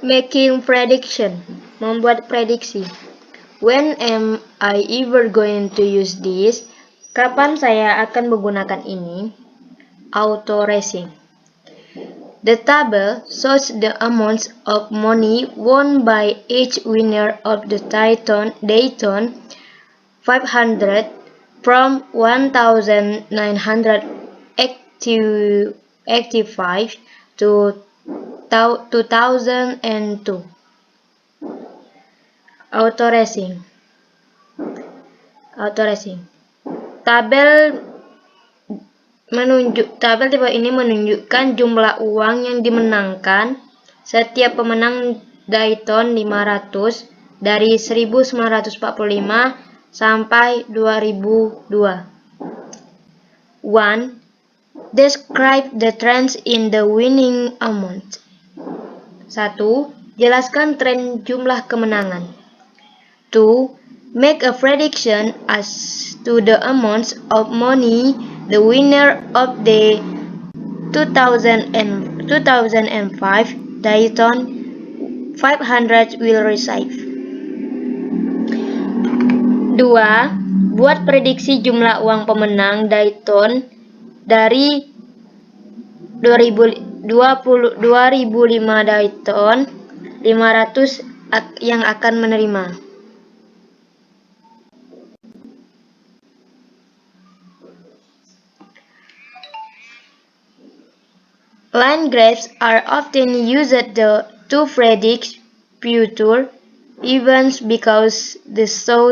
Making prediction, membuat prediksi. When am I ever going to use this? Kapan saya akan menggunakan ini? Auto racing. The table shows the amounts of money won by each winner of the Dayton 500 from 1985 to 2002. Auto racing. Tabel di bawah ini menunjukkan jumlah uang yang dimenangkan setiap pemenang Dayton 500 dari 1945 sampai 2002. 1. Describe the trends in the winning amount. 1. Jelaskan tren jumlah kemenangan. 2. Make a prediction as to the amounts of money the winner of the 2005 Dayton 500 will receive. 2. Buat prediksi jumlah uang pemenang Dayton dari 2005 Dayton 500 yang akan menerima. Line graphs are often used to predict future events because they show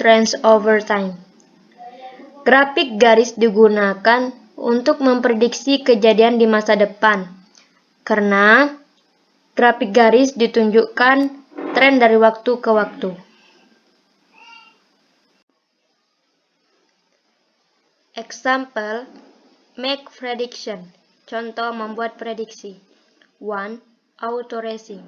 trends over time. Grafik garis digunakan untuk memprediksi kejadian di masa depan, karena grafik garis ditunjukkan tren dari waktu ke waktu. Example, make prediction. Contoh membuat prediksi. 1. Auto racing.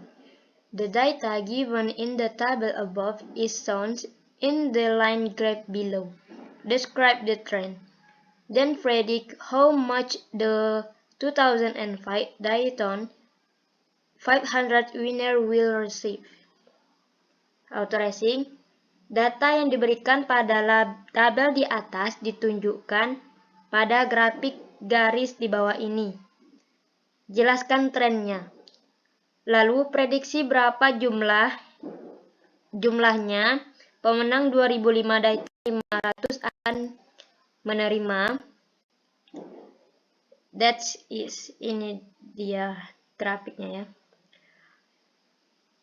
The data given in the table above is shown in the line graph below. Describe the trend. Then predict how much the 2005 Dayton 500 winner will receive. Auto racing. Data yang diberikan pada tabel di atas ditunjukkan pada grafik garis di bawah ini. Jelaskan trennya. Lalu prediksi berapa jumlahnya pemenang 2005 Dayton 500 akan menerima. Ini dia grafiknya ya.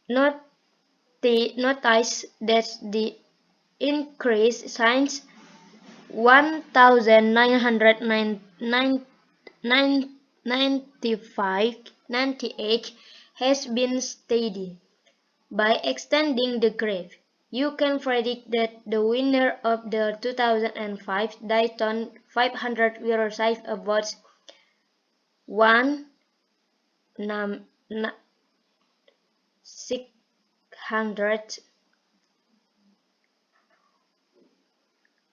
Notice that the increase since 1998 has been steady. By extending the graph, you can predict that the winner of the 2005 Dayton 500 will receive about $1,600.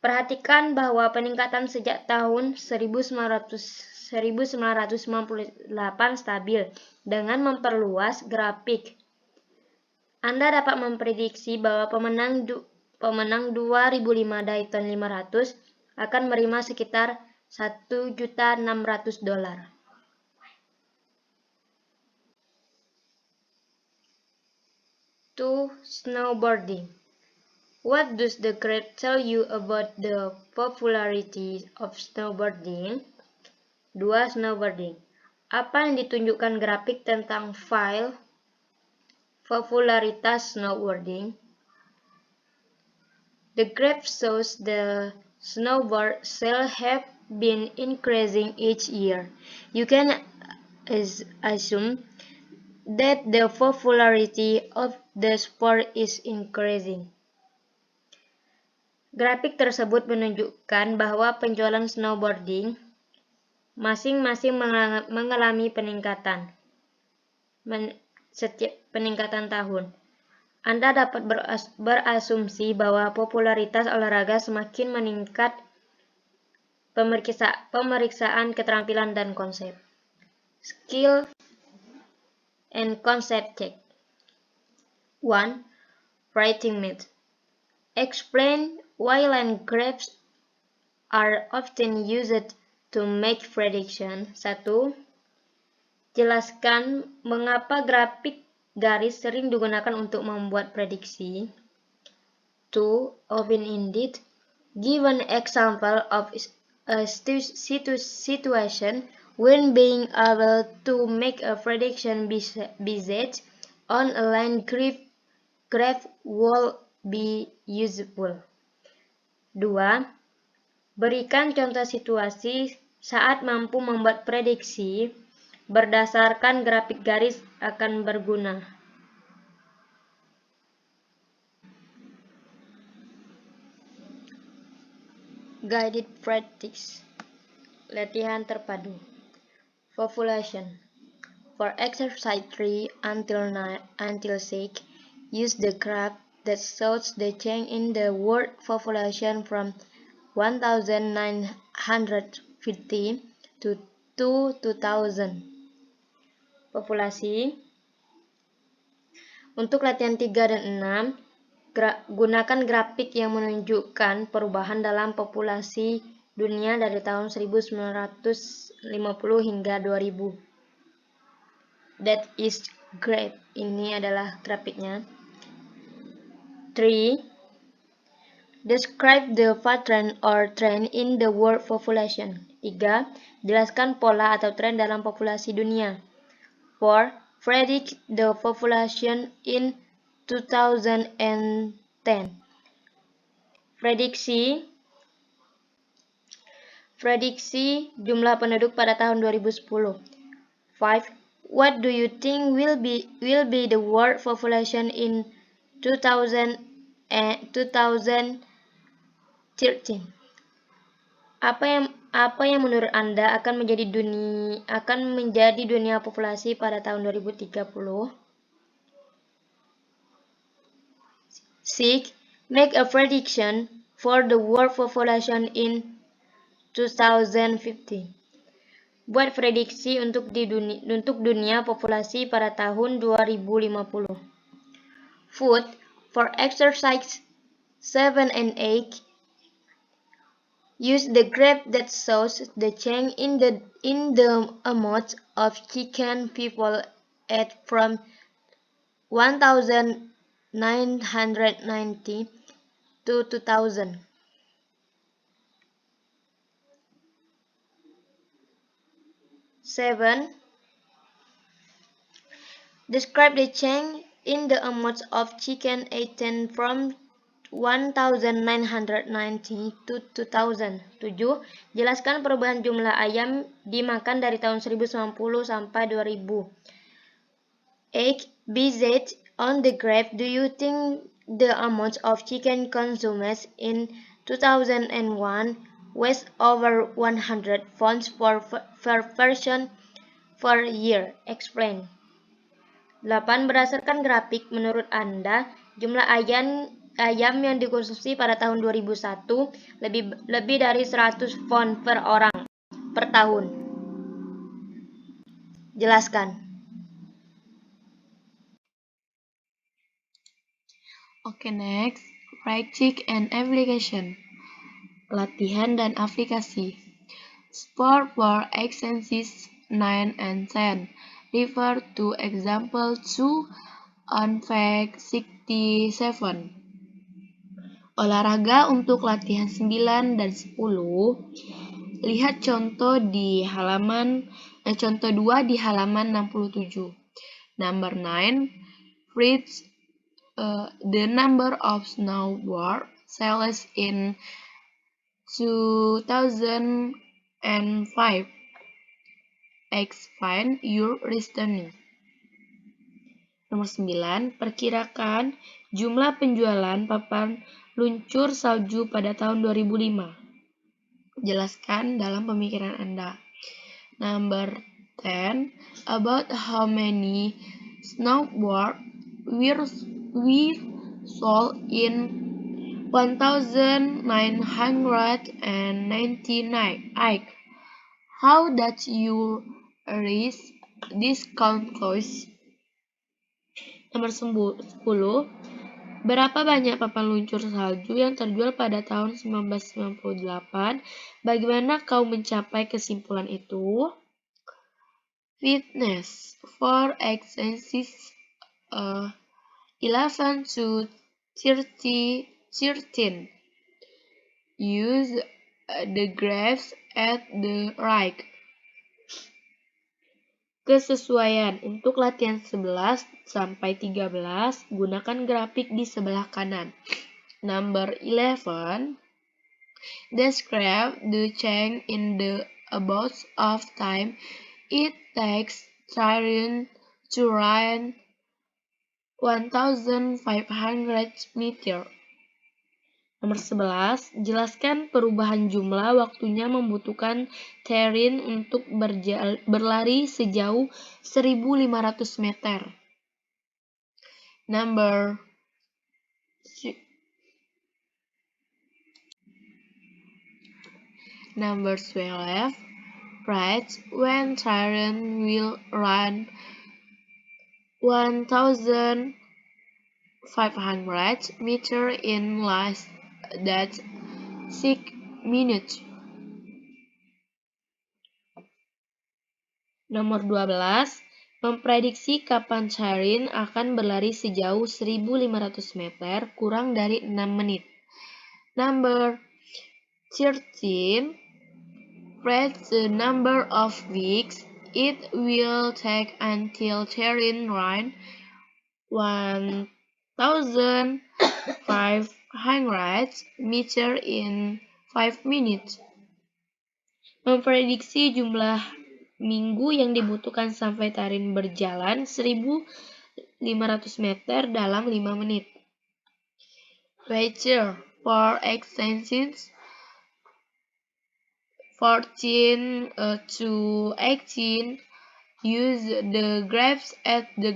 Perhatikan bahwa peningkatan sejak tahun 1998 stabil. Dengan memperluas grafik, Anda dapat memprediksi bahwa pemenang 2005 Dayton 500 akan menerima sekitar $1.600.000. 2. Snowboarding. What does the graph tell you about the popularity of snowboarding? 2. Snowboarding. Apa yang ditunjukkan grafik tentang popularitas snowboarding? The graph shows the snowboard sales have been increasing each year. You can assume that the popularity of the sport is increasing. Grafik tersebut menunjukkan bahwa penjualan snowboarding masing-masing mengalami peningkatan setiap peningkatan tahun. Anda dapat berasumsi bahwa popularitas olahraga semakin meningkat. Pemeriksaan keterampilan dan konsep. Skill and concept check. 1. Writing myth. Explain why land graphs are often used to make prediction. 1. Jelaskan mengapa grafik garis sering digunakan untuk membuat prediksi. 2. Open ended. Give an example of a situation when being able to make a prediction based on a line graph will be useful. 2. Berikan contoh situasi saat mampu membuat prediksi berdasarkan grafik garis akan berguna. Guided practice. Latihan terpadu. Population. For exercise 3 until 6, use the graph that shows the change in the world population from 1950 to 2000. Populasi. Untuk latihan 3 dan 6, gunakan grafik yang menunjukkan perubahan dalam populasi dunia dari tahun 1950 hingga 2000. That is great. Ini adalah grafiknya. 3. Describe the pattern or trend in the world population. 3. Jelaskan pola atau tren dalam populasi dunia. 4. Predict the population in 2010. Prediksi jumlah penduduk pada tahun 2010. 5. What do you think will be the world population in 2013? Apa yang menurut Anda akan menjadi dunia populasi pada tahun 2030? 6. Make a prediction for the world population in 2050. Buat prediksi untuk dunia populasi pada tahun 2050. Food. For exercise 7 and 8, use the graph that shows the change in the amount of chicken people ate from 1990 to 2000. 7. Describe the change in the amount of chicken eaten from 1990 to 2000. 7. Jelaskan perubahan jumlah ayam dimakan dari tahun 1990 sampai 2000. 8. Based on the graph, do you think the amount of chicken consumed in 2001 was over 100 pounds per person per year? Explain. 8. Berdasarkan grafik, menurut Anda, jumlah ayam yang dikonsumsi pada tahun 2001 lebih dari 100 pound per orang per tahun. Jelaskan. Okay, next, write check and application. Latihan dan aplikasi. Sport for exercises 9 and 10. Refer to example 2 on page 67. Olahraga untuk latihan 9 dan 10. Lihat contoh 2 di halaman 67. Number 9. Read the number of snowboard sales in 2005. Explain your reasoning. Nomor 9. Perkirakan jumlah penjualan papan luncur salju pada tahun 2005. Jelaskan dalam pemikiran Anda. Number 10. About how many snowboard were sold in 1999. How did you reach this conclusion? Nomor 10. Berapa banyak papan luncur salju yang terjual pada tahun 1998? Bagaimana kau mencapai kesimpulan itu? Fitness for exercise 11 to 13. Use the graphs at the right. Kesesuaian untuk latihan 11 sampai 13, gunakan grafik di sebelah kanan. Number 11. Describe the change in the amount of time it takes Tyrion to run 1,500 meter. Nomor 11. Jelaskan perubahan jumlah waktunya membutuhkan Tyrion untuk berlari sejauh 1.500 meter. Number 12. Write when Tyrion will run 1,500 meter in less than 6 minutes. Nomor 12. Memprediksi kapan Tyrion akan berlari sejauh 1.500 meter kurang dari 6 menit. Number 13. Write the number of weeks it will take until Tyrion runs 1,500 meter in 5 minutes. Memprediksi jumlah minggu yang dibutuhkan sampai Tyrion berjalan 1.500 meter dalam 5 menit. Weather for extensions 14 to 18. Use the graphs at the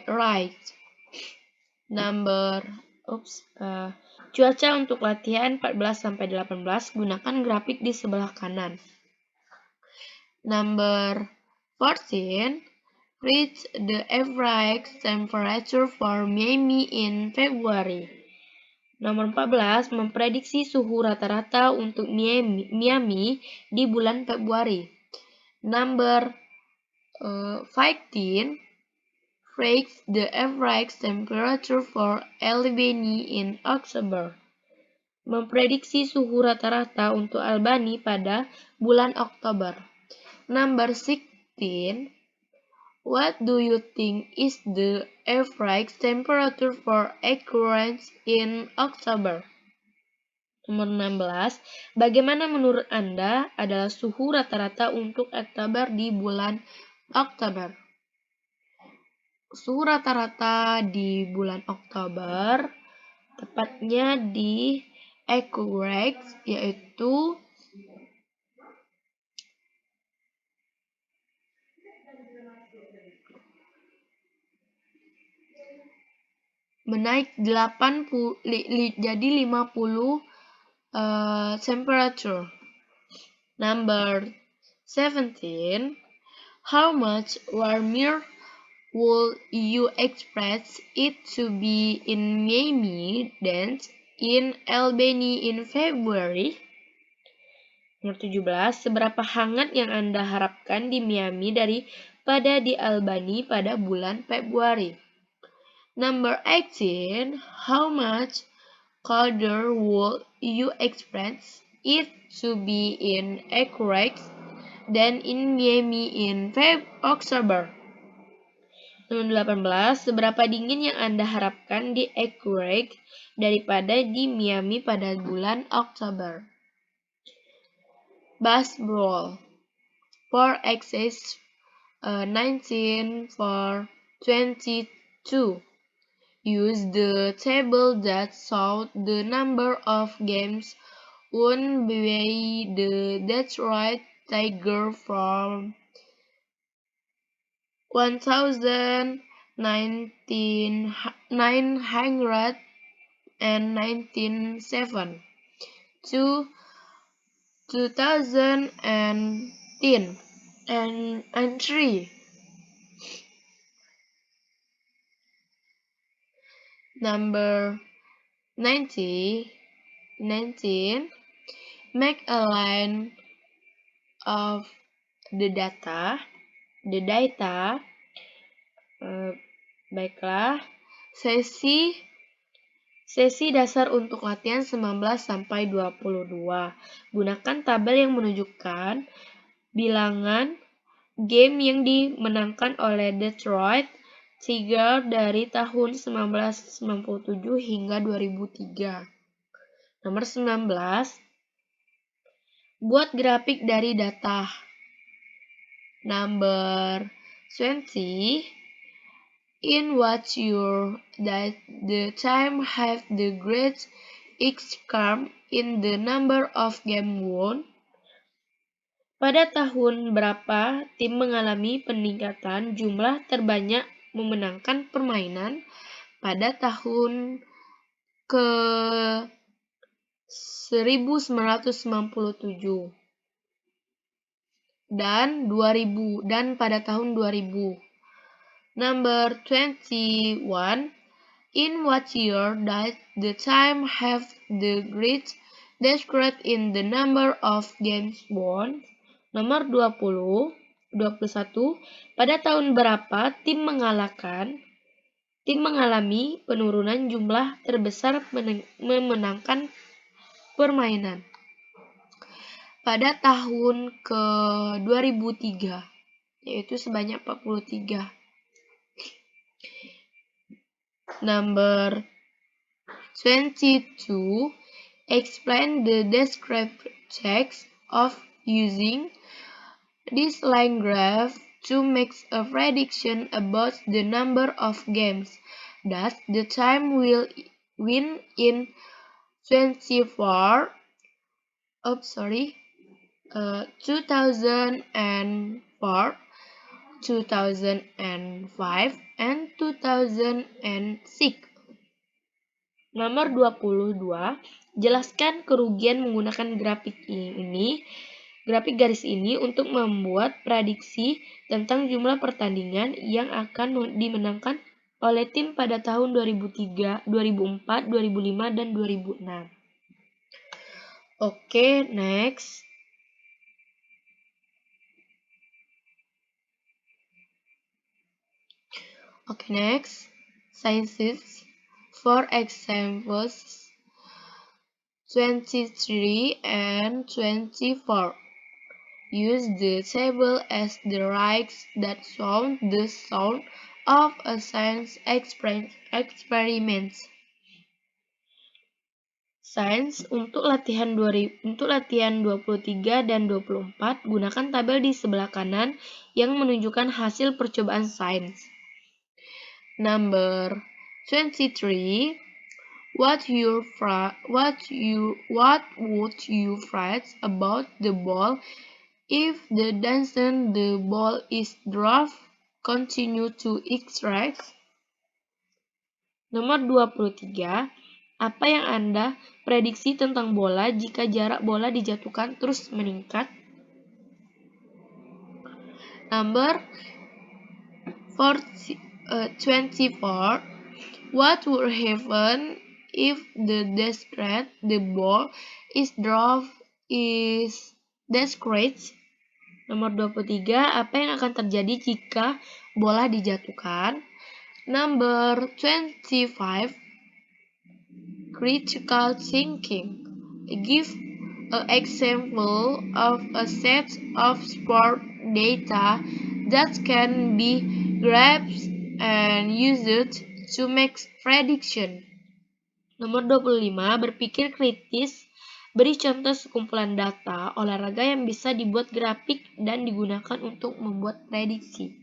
right. Cuaca untuk latihan 14 sampai 18, gunakan grafik di sebelah kanan. Number 14. Read the average temperature for Miami in February. Nomor 14. Memprediksi suhu rata-rata untuk Miami di bulan Februari. Number 15. Read the average temperature for Albany in October. Memprediksi suhu rata-rata untuk Albany pada bulan Oktober. Number 16. What do you think is the average temperature for Anchorage in October? Nomor 16. Bagaimana menurut Anda adalah suhu rata-rata untuk Oktober di bulan Oktober? Suhu rata-rata di bulan Oktober, tepatnya di Anchorage, yaitu menaik 50 temperature. Number 17. How much warmer would you expect it to be in Miami than in Albany in February? Nomor 17. Seberapa hangat yang Anda harapkan di Miami daripada di Albany pada bulan Februari? Number 18. How much colder would you expect it to be in Anchorage than in Miami in October? Nomor 18. Seberapa dingin yang Anda harapkan di Anchorage daripada di Miami pada bulan Oktober? Baseball for access 19 for 22. Use the table that shows the number of games won by the Detroit Tigers from 1997 to 2010 and 3. Number 19, make a line of the data. Baiklah, sesi dasar untuk latihan 19 sampai 22. Gunakan tabel yang menunjukkan bilangan game yang dimenangkan oleh Detroit Tigers dari tahun 1997 hingga 2003. Nomor 19. Buat grafik dari data. Number 20. In what year does the team have the greatest increase in the number of games won? Pada tahun berapa tim mengalami peningkatan jumlah terbanyak memenangkan permainan? Pada tahun ke 1997 dan pada tahun 2000. Number 21. In what year does the team have the greatest decrease in the number of games won? Nomor 21. Pada tahun berapa tim mengalami penurunan jumlah terbesar memenangkan permainan? Pada tahun ke 2003, yaitu sebanyak 43. Number 22. Explain the descriptive text of using this line graph to make a prediction about the number of games that the team will win in 2004, 2005, and 2006. Nomor 22. Jelaskan kerugian menggunakan grafik garis ini untuk membuat prediksi tentang jumlah pertandingan yang akan dimenangkan oleh tim pada tahun 2003, 2004, 2005, dan 2006. Oke, next. Sciences. For examples 23 and 24. Use the table as the right that shows the sound of a science experiment. Sains untuk latihan 23 dan 24, gunakan tabel di sebelah kanan yang menunjukkan hasil percobaan sains. Number 23. What would you write about the ball if the distance the ball is dropped continue to increase? Nomor 23. Apa yang Anda prediksi tentang bola jika jarak bola dijatuhkan terus meningkat? Number 24. What would happen if the ball is dropped is discrete? Nomor 23. Apa yang akan terjadi jika bola dijatuhkan? Number 25. Critical thinking. Give an example of a set of sport data that can be grasped and used to make prediction. Nomor 25. Berpikir kritis. Beri contoh sekumpulan data olahraga yang bisa dibuat grafik dan digunakan untuk membuat prediksi.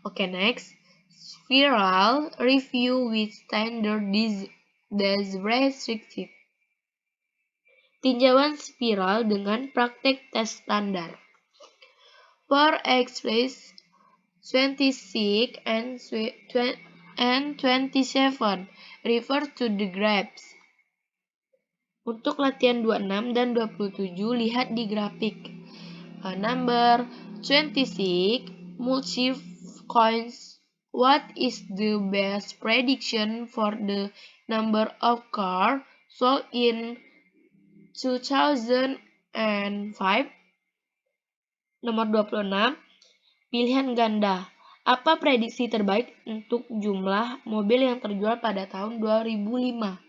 Oke, next. Spiral review with standard restrictive. Tinjauan spiral dengan praktek tes standar. For exercise 26 and 27, refer to the graphs. Untuk latihan 26 dan 27, lihat di grafik. Number 26, multi-coins What is the best prediction for the number of cars sold in 2005? Nomor 26. Pilihan ganda. Apa prediksi terbaik untuk jumlah mobil yang terjual pada tahun 2005?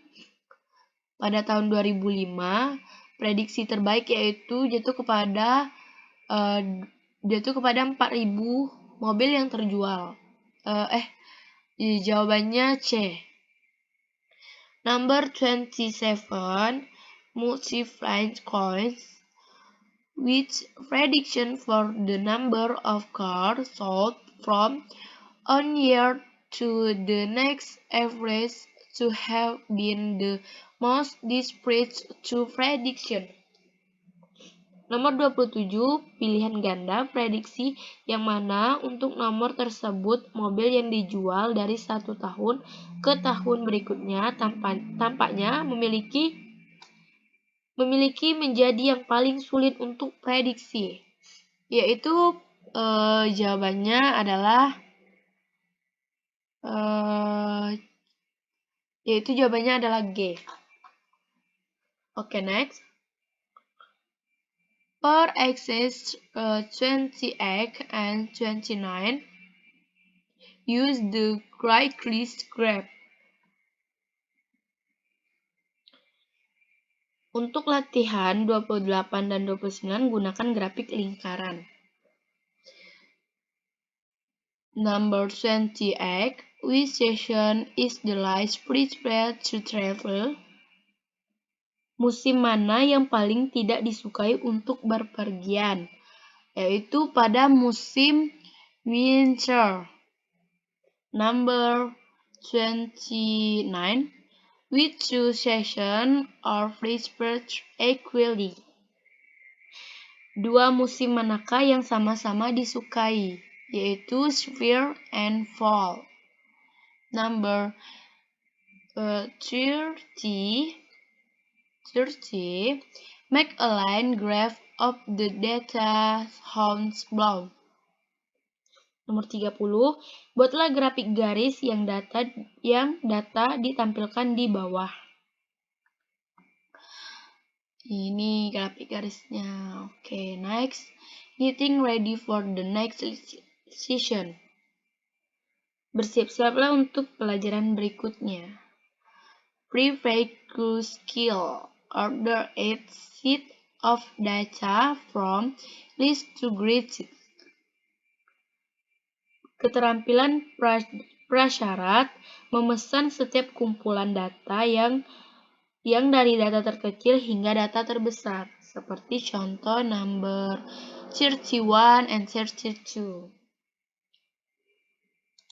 Pada tahun 2005, prediksi terbaik yaitu jatuh kepada 4.000 mobil yang terjual. Jawabannya C. Number 27, multi-flange coins, which prediction for the number of cars sold from one year to the next average to have been the most disparate to prediction. Nomor 27, pilihan ganda, prediksi yang mana untuk nomor tersebut mobil yang dijual dari 1 tahun ke tahun berikutnya tampaknya memiliki menjadi yang paling sulit untuk prediksi. Yaitu jawabannya adalah G. Oke, next. For axes 28 and 29, use the Craigslist graph. Untuk latihan 28 dan 29, gunakan grafik lingkaran. Number 28, which season is the least preferred to travel? Musim mana yang paling tidak disukai untuk berpergian? Yaitu pada musim winter. Number 29, which two seasons are preferred equally? Dua musim manakah yang sama-sama disukai? Yaitu spring and fall. Number 30, make a line graph of the data shown below. Nomor 30, buatlah grafik garis yang data ditampilkan di bawah. Ini grafik garisnya. Oke, next. Getting ready for the next session. Bersiap-siaplah untuk pelajaran berikutnya. Prefix skill. Order 8 sheets of data from list to greatest. Keterampilan prasyarat memesan setiap kumpulan data yang dari data terkecil hingga data terbesar, seperti contoh number 31 and 32.